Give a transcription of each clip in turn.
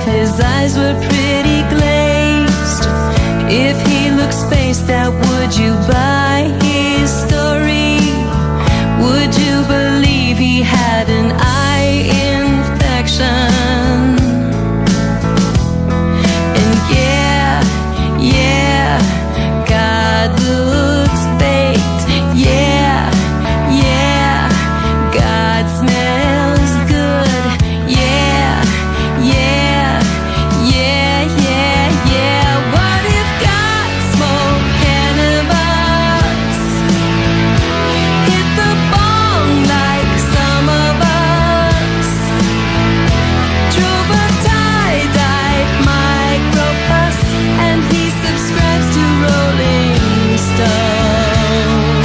his eyes were pretty glazed. If he looked spaced out, would you buy his story? Would you believe he had an eye infection? And yeah, God looks baked. Yeah, God smells good. Yeah. What if God smoked cannabis? Hit the bong like some of us. Drove a tie-dye microbus, and he subscribes to Rolling Stone.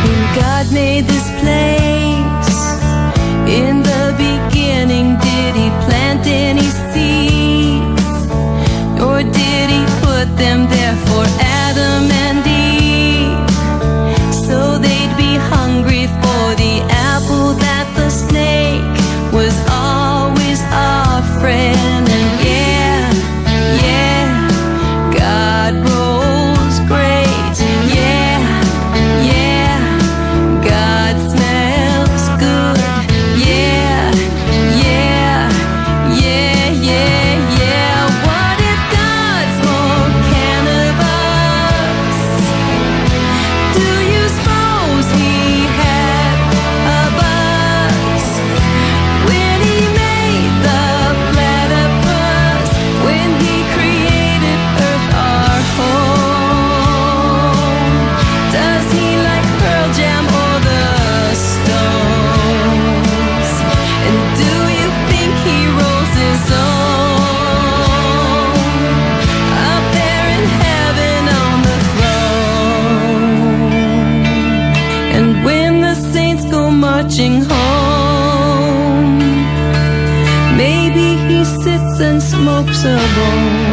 When God made this place, in the beginning, did he plant any seeds? Or did he put them there for Adam and Eve, so they'd be hungry for the apple that the snake was always offering? And yeah, God rolls great. Yeah, God smells good. Yeah. What if God smoked cannabis? Do you suppose he had a buzz when he made the platypus, when he created Earth, our home? Does he like Pearl Jam or the Stones? And do you think he rolls his own up there in heaven on the throne? And when the saints go marching home, maybe he sits and smokes a bone.